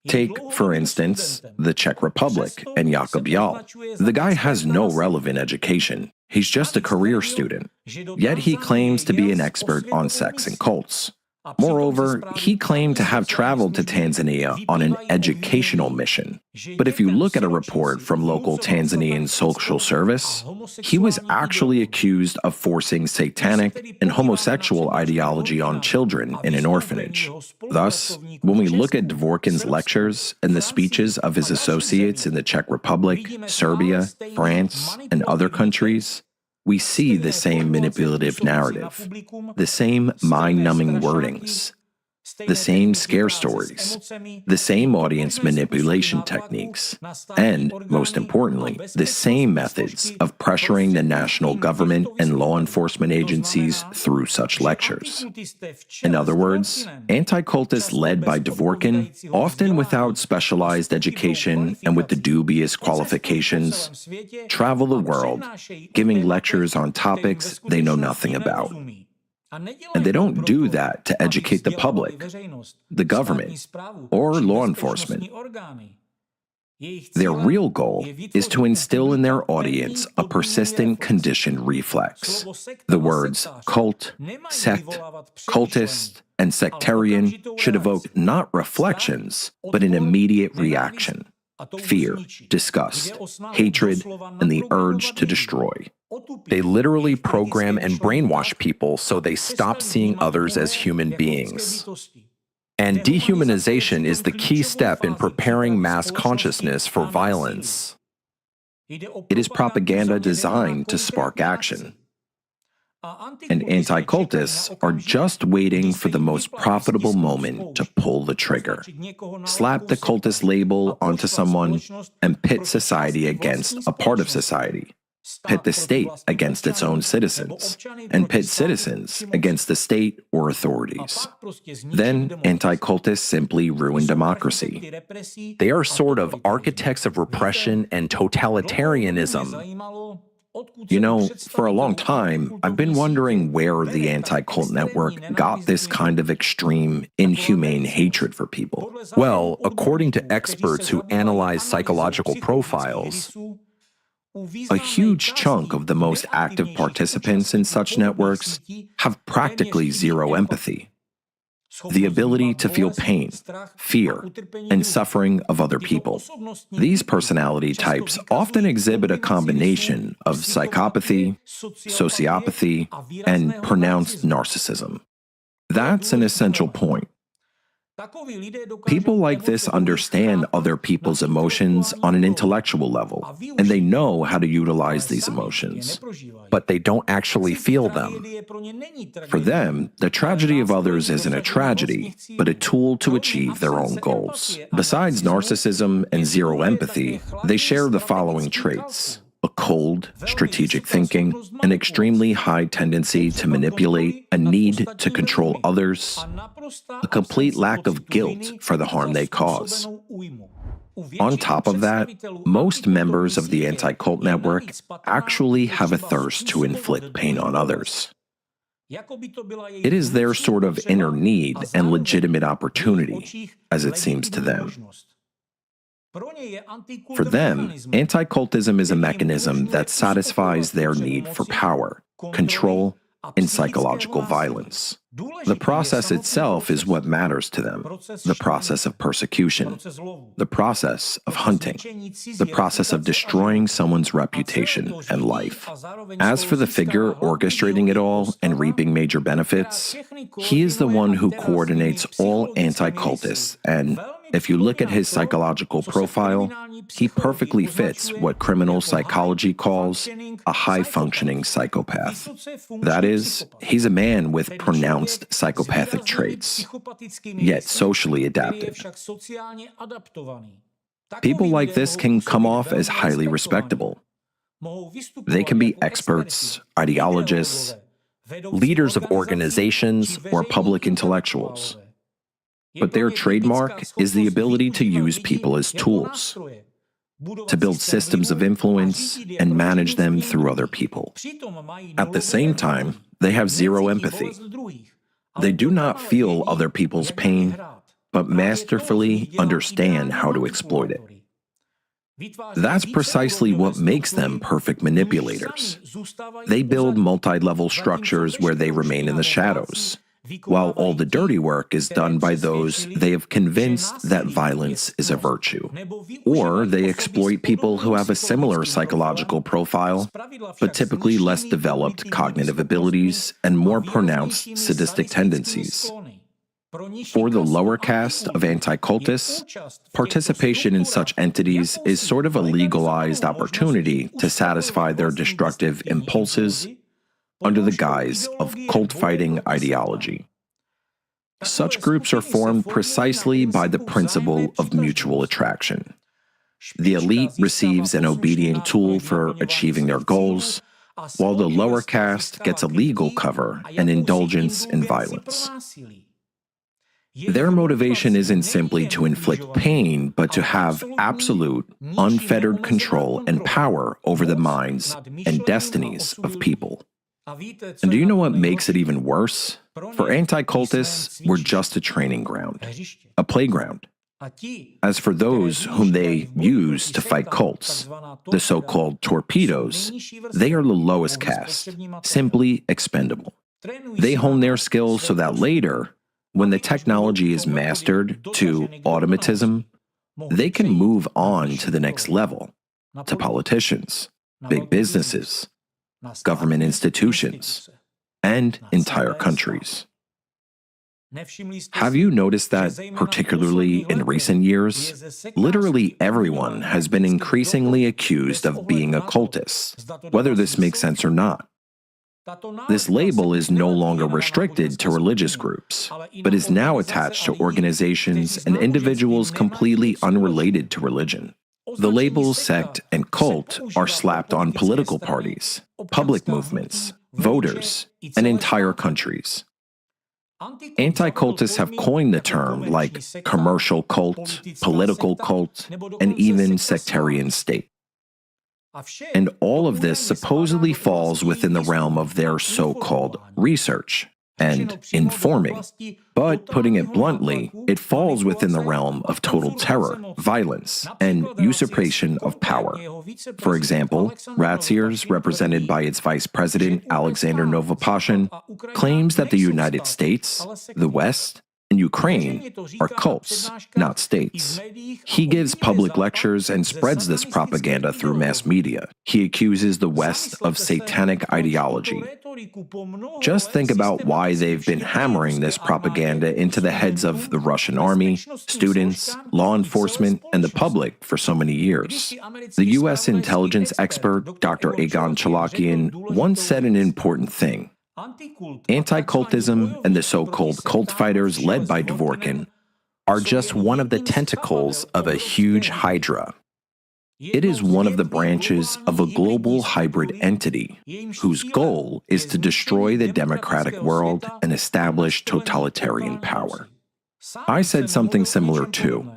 Take, for instance, the Czech Republic and Jakub Jal. The guy has no relevant education. He's just a career student. Yet he claims to be an expert on sex and cults. Moreover, he claimed to have traveled to Tanzania on an educational mission. But if you look at a report from local Tanzanian social service, he was actually accused of forcing satanic and homosexual ideology on children in an orphanage. Thus, when we look at Dworkin's lectures and the speeches of his associates in the Czech Republic, Serbia, France, and other countries, we see the same manipulative narrative, the same mind-numbing wordings, the same scare stories, the same audience manipulation techniques, and, most importantly, the same methods of pressuring the national government and law enforcement agencies through such lectures. In other words, anti-cultists led by Dworkin, often without specialized education and with the dubious qualifications, travel the world, giving lectures on topics they know nothing about. And they don't do that to educate the public, the government, or law enforcement. Their real goal is to instill in their audience a persistent conditioned reflex. The words cult, sect, cultist, and sectarian should evoke not reflections, but an immediate reaction: fear, disgust, hatred, and the urge to destroy. They literally program and brainwash people so they stop seeing others as human beings. And dehumanization is the key step in preparing mass consciousness for violence. It is propaganda designed to spark action. And anti-cultists are just waiting for the most profitable moment to pull the trigger, slap the cultist label onto someone, and pit society against a part of society, pit the state against its own citizens, and pit citizens against the state or authorities. Then anti-cultists simply ruin democracy. They are sort of architects of repression and totalitarianism. You know, for a long time, I've been wondering where the anti-cult network got this kind of extreme, inhumane hatred for people. Well, according to experts who analyze psychological profiles, a huge chunk of the most active participants in such networks have practically zero empathy. The ability to feel pain, fear, and suffering of other people. These personality types often exhibit a combination of psychopathy, sociopathy, and pronounced narcissism. That's an essential point. People like this understand other people's emotions on an intellectual level, and they know how to utilize these emotions, but they don't actually feel them. For them, the tragedy of others isn't a tragedy, but a tool to achieve their own goals. Besides narcissism and zero empathy, they share the following traits: a cold, strategic thinking, an extremely high tendency to manipulate, a need to control others, a complete lack of guilt for the harm they cause. On top of that, most members of the anti-cult network actually have a thirst to inflict pain on others. It is their sort of inner need and legitimate opportunity, as it seems to them. For them, anti-cultism is a mechanism that satisfies their need for power, control, and psychological violence. The process itself is what matters to them, the process of persecution, the process of hunting, the process of destroying someone's reputation and life. As for the figure orchestrating it all and reaping major benefits, he is the one who coordinates all anti-cultists, and if you look at his psychological profile, he perfectly fits what criminal psychology calls a high-functioning psychopath. That is, he's a man with pronounced psychopathic traits, yet socially adaptive. People like this can come off as highly respectable. They can be experts, ideologists, Leaders of organizations or public intellectuals. But their trademark is the ability to use people as tools, to build systems of influence and manage them through other people. At the same time, they have zero empathy. They do not feel other people's pain, but masterfully understand how to exploit it. That's precisely what makes them perfect manipulators. They build multi-level structures where they remain in the shadows, while all the dirty work is done by those they have convinced that violence is a virtue. Or they exploit people who have a similar psychological profile, but typically less developed cognitive abilities and more pronounced sadistic tendencies. For the lower caste of anti-cultists, participation in such entities is sort of a legalized opportunity to satisfy their destructive impulses under the guise of cult-fighting ideology. Such groups are formed precisely by the principle of mutual attraction. The elite receives an obedient tool for achieving their goals, while the lower caste gets a legal cover and indulgence in violence. Their motivation isn't simply to inflict pain, but to have absolute, unfettered control and power over the minds and destinies of people. And do you know what makes it even worse? For anti-cultists, we're just a training ground, a playground. As for those whom they use to fight cults, the so-called torpedoes, they are the lowest caste, simply expendable. They hone their skills so that later, when the technology is mastered to automatism, they can move on to the next level, to politicians, big businesses, government institutions, and entire countries. Have you noticed that, particularly in recent years, literally everyone has been increasingly accused of being a cultist, whether this makes sense or not? This label is no longer restricted to religious groups, but is now attached to organizations and individuals completely unrelated to religion. The labels sect and cult are slapped on political parties, public movements, voters, and entire countries. Anti-cultists have coined the term like commercial cult, political cult, and even sectarian state. And all of this supposedly falls within the realm of their so-called research and informing. But putting it bluntly, it falls within the realm of total terror, violence, and usurpation of power. For example, Ratziers, represented by its vice president Alexander Novopashin, claims that the United States, the West, and Ukraine are cults, not states. He gives public lectures and spreads this propaganda through mass media. He accuses the West of satanic ideology. Just think about why they've been hammering this propaganda into the heads of the Russian army, students, law enforcement, and the public for so many years. The U.S. intelligence expert Dr. Egon Chalakian once said an important thing. Anti-cultism and the so-called cult fighters led by Dvorkin are just one of the tentacles of a huge hydra. It is one of the branches of a global hybrid entity whose goal is to destroy the democratic world and establish totalitarian power. I said something similar too.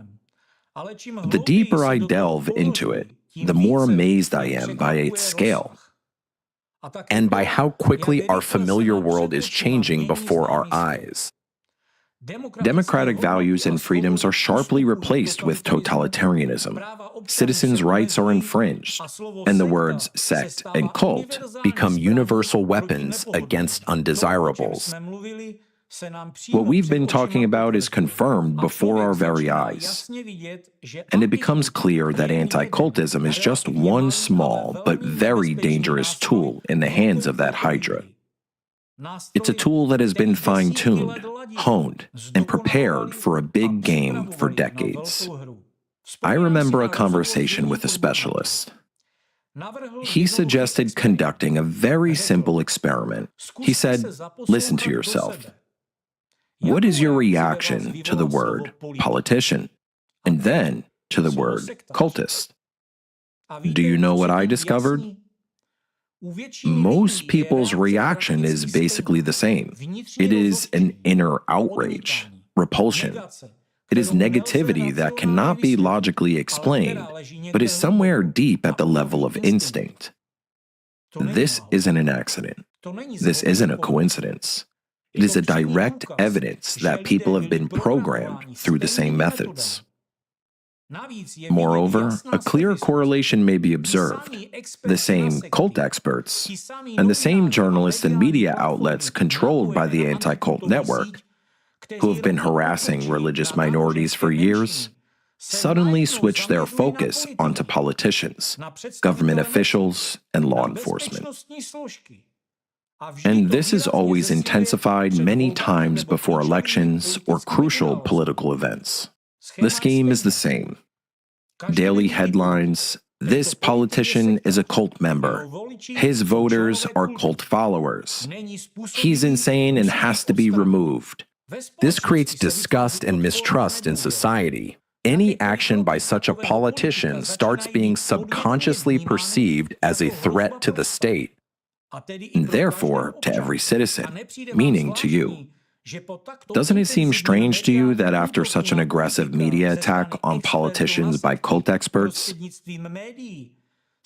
The deeper I delve into it, the more amazed I am by its scale, and by how quickly our familiar world is changing before our eyes. Democratic values and freedoms are sharply replaced with totalitarianism. Citizens' rights are infringed, and the words sect and cult become universal weapons against undesirables. What we've been talking about is confirmed before our very eyes. And it becomes clear that anti-cultism is just one small but very dangerous tool in the hands of that hydra. It's a tool that has been fine-tuned, honed, and prepared for a big game for decades. I remember a conversation with a specialist. He suggested conducting a very simple experiment. He said, listen to yourself. What is your reaction to the word politician, and then to the word cultist? Do you know what I discovered? Most people's reaction is basically the same. It is an inner outrage, repulsion. It is negativity that cannot be logically explained, but is somewhere deep at the level of instinct. This isn't an accident. This isn't a coincidence. It is a direct evidence that people have been programmed through the same methods. Moreover, a clear correlation may be observed. The same cult experts and the same journalists and media outlets controlled by the anti-cult network, who have been harassing religious minorities for years, suddenly switch their focus onto politicians, government officials, and law enforcement. And this is always intensified many times before elections or crucial political events. The scheme is the same. Daily headlines: this politician is a cult member. His voters are cult followers. He's insane and has to be removed. This creates disgust and mistrust in society. Any action by such a politician starts being subconsciously perceived as a threat to the state, And therefore to every citizen, meaning to you. Doesn't it seem strange to you that after such an aggressive media attack on politicians by cult experts,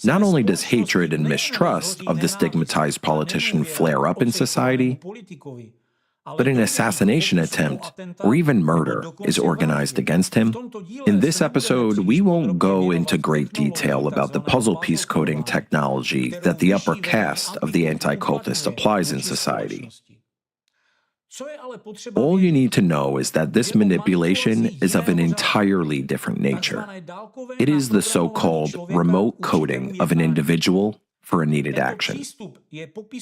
not only does hatred and mistrust of the stigmatized politician flare up in society, but an assassination attempt or even murder is organized against him? In this episode, we won't go into great detail about the puzzle piece coding technology that the upper caste of the anti-cultist applies in society. All you need to know is that this manipulation is of an entirely different nature. It is the so-called remote coding of an individual for a needed action.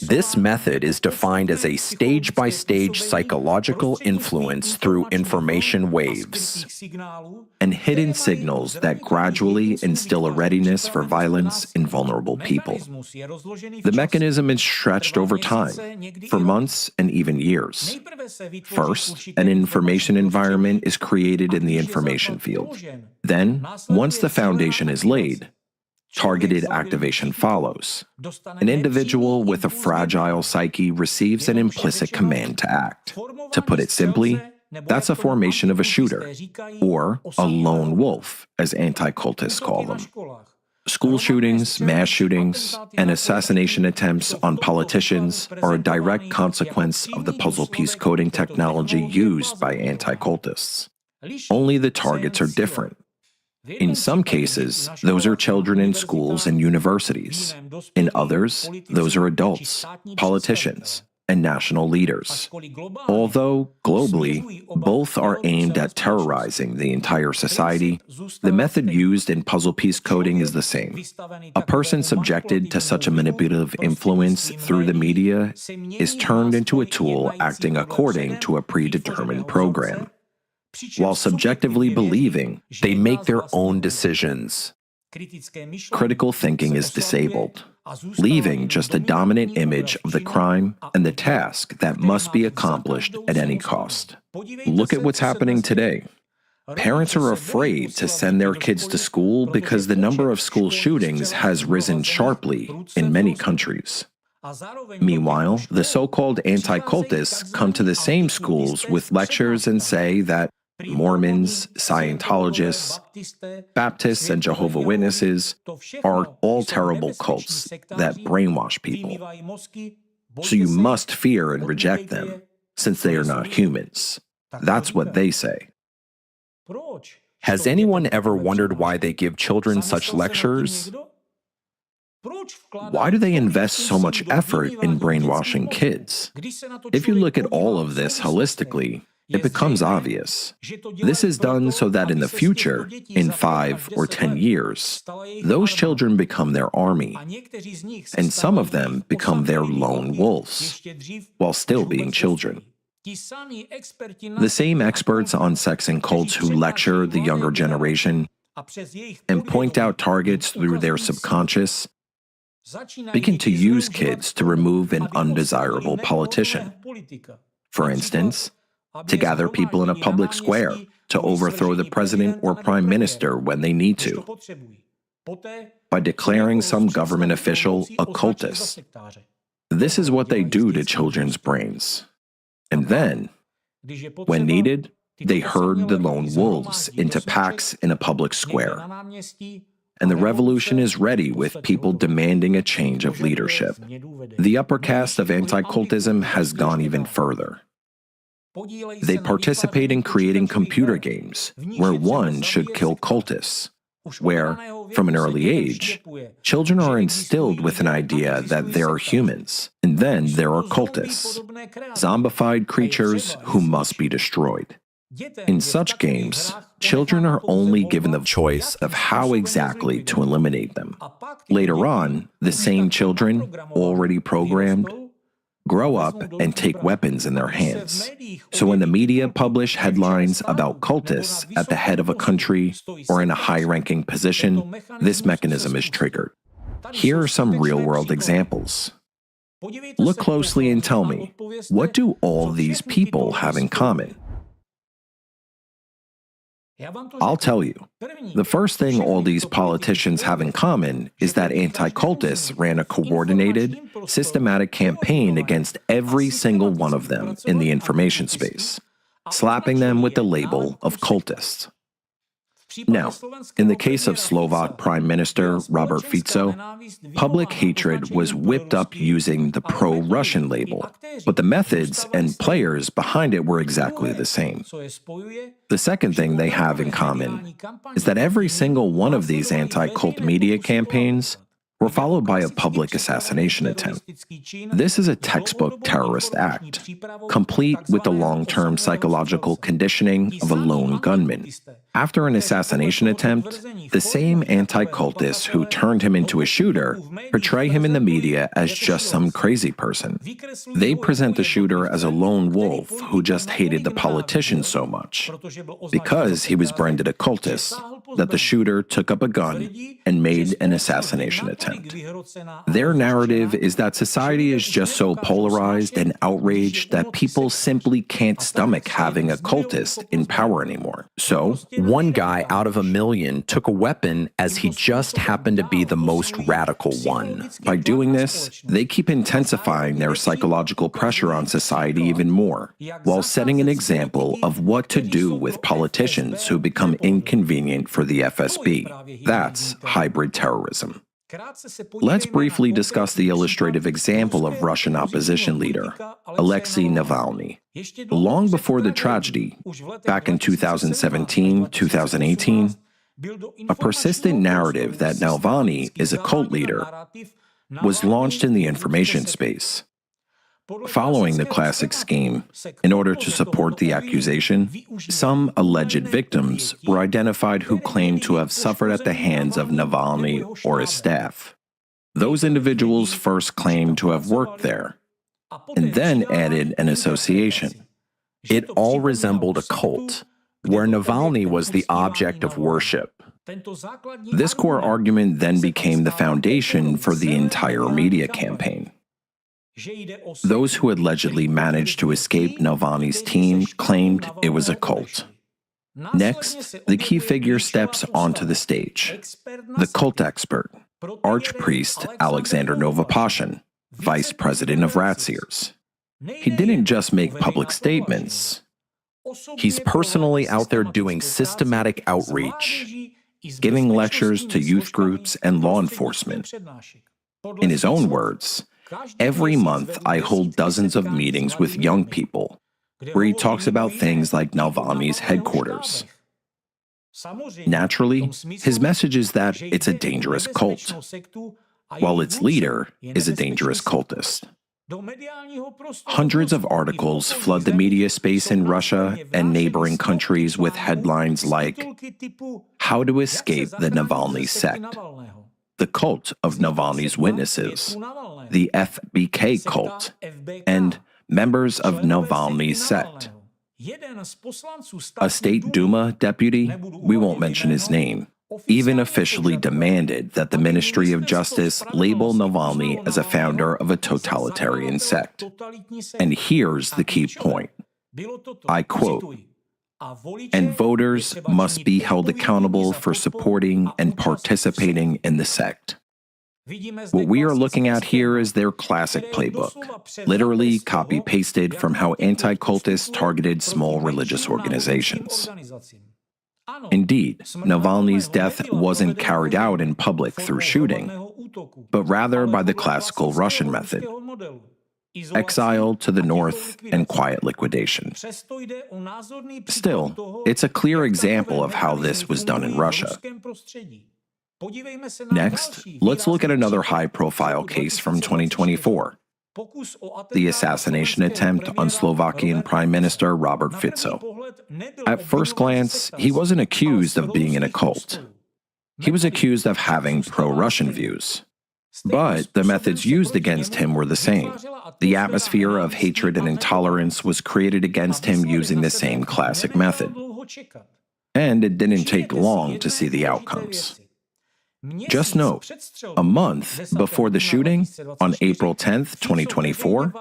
This method is defined as a stage-by-stage psychological influence through information waves And hidden signals that gradually instill a readiness for violence in vulnerable people. The mechanism is stretched over time, for months and even years. First, an information environment is created in the information field. Then, once the foundation is laid, targeted activation follows. An individual with a fragile psyche receives an implicit command to act. To put it simply, that's a formation of a shooter, or a lone wolf, as anti-cultists call them. School shootings, mass shootings, and assassination attempts on politicians are a direct consequence of the puzzle piece coding technology used by anti-cultists. Only the targets are different. In some cases, those are children in schools and universities. In others, those are adults, politicians, and national leaders. Although, globally, both are aimed at terrorizing the entire society, the method used in puzzle piece coding is the same. A person subjected to such a manipulative influence through the media is turned into a tool acting according to a predetermined program. While subjectively believing, they make their own decisions. Critical thinking is disabled, leaving just a dominant image of the crime and the task that must be accomplished at any cost. Look at what's happening today. Parents are afraid to send their kids to school because the number of school shootings has risen sharply in many countries. Meanwhile, the so-called anti-cultists come to the same schools with lectures and say that Mormons, Scientologists, Baptists, and Jehovah's Witnesses are all terrible cults that brainwash people. So you must fear and reject them, since they are not humans. That's what they say. Has anyone ever wondered why they give children such lectures? Why do they invest so much effort in brainwashing kids? If you look at all of this holistically, it becomes obvious. This is done so that in the future, in 5 or 10 years, those children become their army, and some of them become their lone wolves, while still being children. The same experts on sex and cults who lecture the younger generation and point out targets through their subconscious begin to use kids to remove an undesirable politician. For instance, to gather people in a public square to overthrow the president or prime minister when they need to, by declaring some government official a cultist. This is what they do to children's brains. And then, when needed, they herd the lone wolves into packs in a public square. And the revolution is ready with people demanding a change of leadership. The upper caste of anti-cultism has gone even further. They participate in creating computer games where one should kill cultists, where, from an early age, children are instilled with an idea that there are humans, and then there are cultists, zombified creatures who must be destroyed. In such games, children are only given the choice of how exactly to eliminate them. Later on, the same children, already programmed, grow up and take weapons in their hands. So when the media publish headlines about cultists at the head of a country or in a high-ranking position, this mechanism is triggered. Here are some real-world examples. Look closely and tell me, what do all these people have in common? I'll tell you. The first thing all these politicians have in common is that anti-cultists ran a coordinated, systematic campaign against every single one of them in the information space, slapping them with the label of cultists. Now, in the case of Slovak Prime Minister Robert Fico, public hatred was whipped up using the pro-Russian label, but the methods and players behind it were exactly the same. The second thing they have in common is that every single one of these anti-cult media campaigns were followed by a public assassination attempt. This is a textbook terrorist act, complete with the long-term psychological conditioning of a lone gunman. After an assassination attempt, the same anti-cultists who turned him into a shooter portray him in the media as just some crazy person. They present the shooter as a lone wolf who just hated the politicians so much, because he was branded a cultist, that the shooter took up a gun and made an assassination attempt. Their narrative is that society is just so polarized and outraged that people simply can't stomach having a cultist in power anymore. So, one guy out of a million took a weapon as he just happened to be the most radical one. By doing this, they keep intensifying their psychological pressure on society even more, while setting an example of what to do with politicians who become inconvenient for the FSB. That's hybrid terrorism. Let's briefly discuss the illustrative example of Russian opposition leader, Alexei Navalny. Long before the tragedy, back in 2017-2018, a persistent narrative that Navalny is a cult leader was launched in the information space. Following the classic scheme, in order to support the accusation, some alleged victims were identified who claimed to have suffered at the hands of Navalny or his staff. Those individuals first claimed to have worked there, and then added an association. It all resembled a cult, where Navalny was the object of worship. This core argument then became the foundation for the entire media campaign. Those who allegedly managed to escape Navalny's team claimed it was a cult. Next, the key figure steps onto the stage. The cult expert, Archpriest Alexander Novopashin, Vice President of Ratseers. He didn't just make public statements. He's personally out there doing systematic outreach, giving lectures to youth groups and law enforcement. In his own words, every month I hold dozens of meetings with young people where he talks about things like Navalny's headquarters. Naturally, his message is that it's a dangerous cult, while its leader is a dangerous cultist. Hundreds of articles flood the media space in Russia and neighboring countries with headlines like, "How to Escape the Navalny Sect," "The Cult of Navalny's Witnesses," "The FBK Cult," and "Members of Navalny's Sect." A state Duma deputy, we won't mention his name, even officially demanded that the Ministry of Justice label Navalny as a founder of a totalitarian sect. And here's the key point. I quote, "And voters must be held accountable for supporting and participating in the sect." What we are looking at here is their classic playbook, literally copy-pasted from how anti-cultists targeted small religious organizations. Indeed, Navalny's death wasn't carried out in public through shooting, but rather by the classical Russian method: exile to the north and quiet liquidation. Still, it's a clear example of how this was done in Russia. Next, let's look at another high-profile case from 2024, the assassination attempt on Slovakian Prime Minister Robert Fico. At first glance, he wasn't accused of being in a cult. He was accused of having pro-Russian views. But the methods used against him were the same. The atmosphere of hatred and intolerance was created against him using the same classic method. And it didn't take long to see the outcomes. Just note, a month before the shooting, on April 10th, 2024,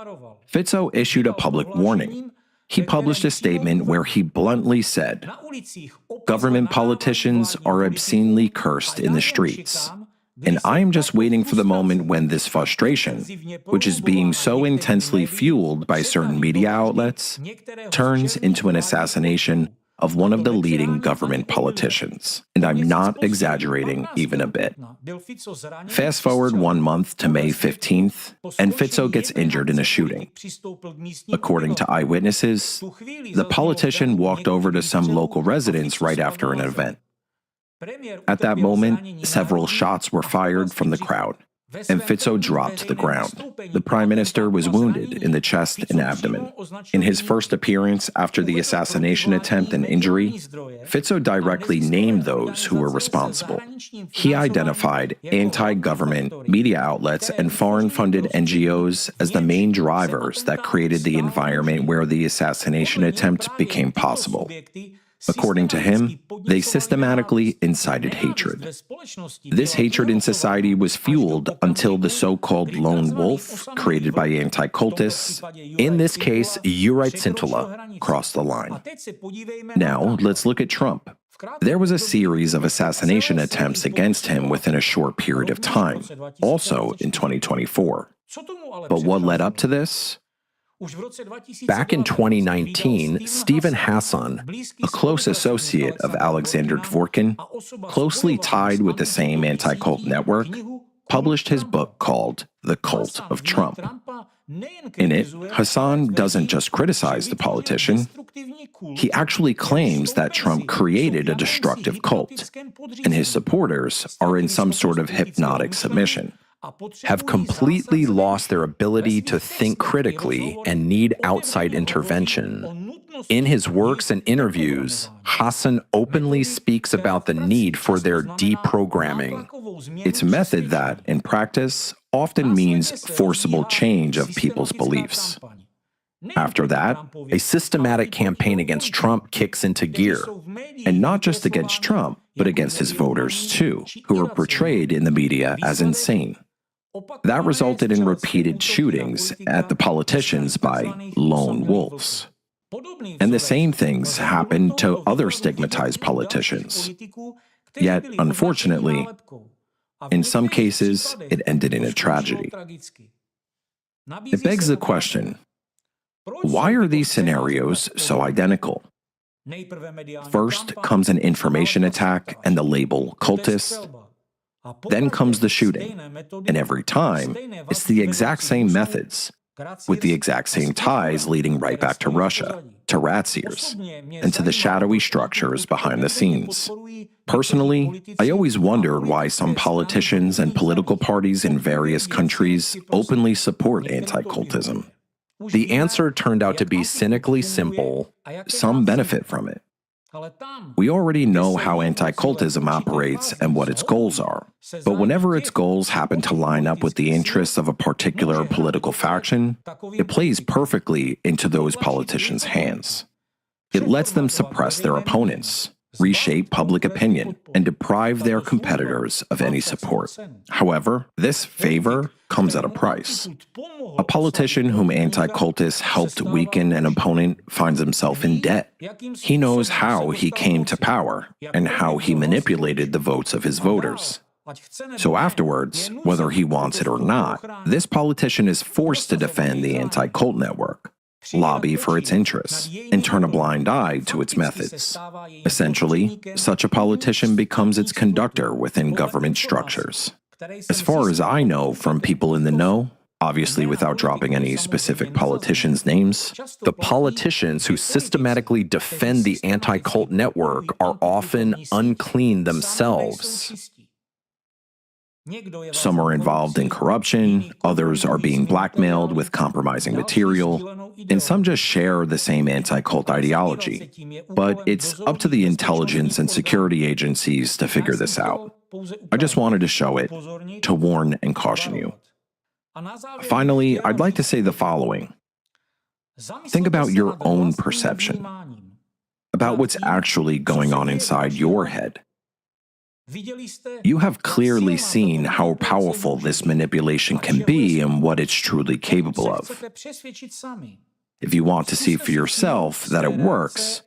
Fico issued a public warning. He published a statement where he bluntly said, "Government politicians are obscenely cursed in the streets, and I am just waiting for the moment when this frustration, which is being so intensely fueled by certain media outlets, turns into an assassination of one of the leading government politicians." And I'm not exaggerating even a bit. Fast forward 1 month to May 15th, and Fico gets injured in a shooting. According to eyewitnesses, the politician walked over to some local residents right after an event. At that moment, several shots were fired from the crowd, and Fico dropped to the ground. The Prime Minister was wounded in the chest and abdomen. In his first appearance after the assassination attempt and injury, Fico directly named those who were responsible. He identified anti-government media outlets and foreign-funded NGOs as the main drivers that created the environment where the assassination attempt became possible. According to him, they systematically incited hatred. This hatred in society was fueled until the so-called lone wolf, created by anti-cultists, in this case, Yuri Tsintula, crossed the line. Now, let's look at Trump. There was a series of assassination attempts against him within a short period of time, also in 2024. But what led up to this? Back in 2019, Stephen Hassan, a close associate of Alexander Dworkin, closely tied with the same anti-cult network, published his book called The Cult of Trump. In it, Hassan doesn't just criticize the politician. He actually claims that Trump created a destructive cult, and his supporters are in some sort of hypnotic submission, have completely lost their ability to think critically and need outside intervention. In his works and interviews, Hassan openly speaks about the need for their deprogramming. It's a method that, in practice, often means forcible change of people's beliefs. After that, a systematic campaign against Trump kicks into gear, and not just against Trump, but against his voters too, who are portrayed in the media as insane. That resulted in repeated shootings at the politicians by lone wolves. And the same things happened to other stigmatized politicians. Yet, unfortunately, in some cases, it ended in a tragedy. It begs the question, why are these scenarios so identical? First comes an information attack and the label cultist. Then comes the shooting, and every time, it's the exact same methods, with the exact same ties leading right back to Russia, to rat's ears, and to the shadowy structures behind the scenes. Personally, I always wondered why some politicians and political parties in various countries openly support anti-cultism. The answer turned out to be cynically simple. Some benefit from it. We already know how anti-cultism operates and what its goals are. But whenever its goals happen to line up with the interests of a particular political faction, it plays perfectly into those politicians' hands. It lets them suppress their opponents, reshape public opinion, and deprive their competitors of any support. However, this favor comes at a price. A politician whom anti-cultists helped weaken an opponent finds himself in debt. He knows how he came to power and how he manipulated the votes of his voters. So afterwards, whether he wants it or not, this politician is forced to defend the anti-cult network, lobby for its interests, and turn a blind eye to its methods. Essentially, such a politician becomes its conductor within government structures. As far as I know from people in the know, obviously without dropping any specific politicians' names, The politicians who systematically defend the anti-cult network are often unclean themselves. some are involved in corruption, others are being blackmailed with compromising material, and some just share the same anti-cult ideology. But it's up to the intelligence and security agencies to figure this out. I just wanted to show it, to warn and caution you. Finally, I'd like to say the following. Think about your own perception, about what's actually going on inside your head. You have clearly seen how powerful this manipulation can be and what it's truly capable of. If you want to see for yourself that it works,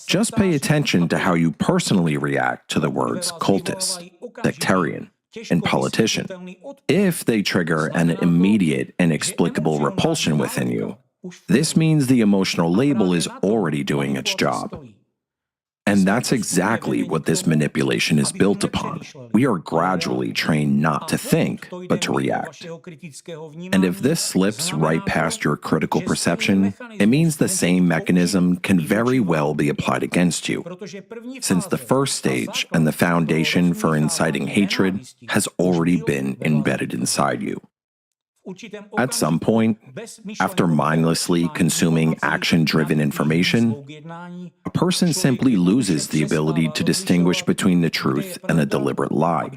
just pay attention to how you personally react to the words cultist, sectarian, and politician. If they trigger an immediate and inexplicable repulsion within you, this means the emotional label is already doing its job. And that's exactly what this manipulation is built upon. We are gradually trained not to think, but to react. And if this slips right past your critical perception, it means the same mechanism can very well be applied against you, since the first stage and the foundation for inciting hatred has already been embedded inside you. At some point, after mindlessly consuming action-driven information, a person simply loses the ability to distinguish between the truth and a deliberate lie,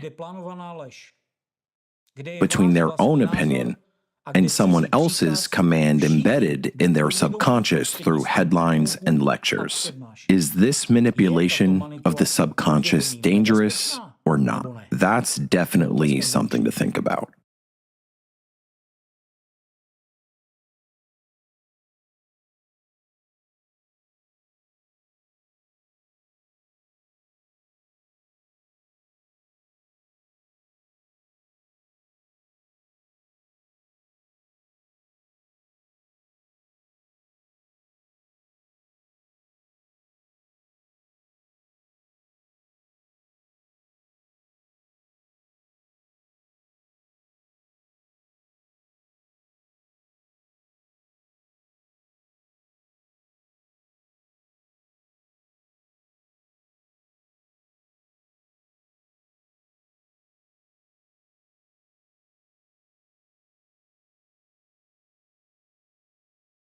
between their own opinion and someone else's command embedded in their subconscious through headlines and lectures. Is this manipulation of the subconscious dangerous or not? That's definitely something to think about.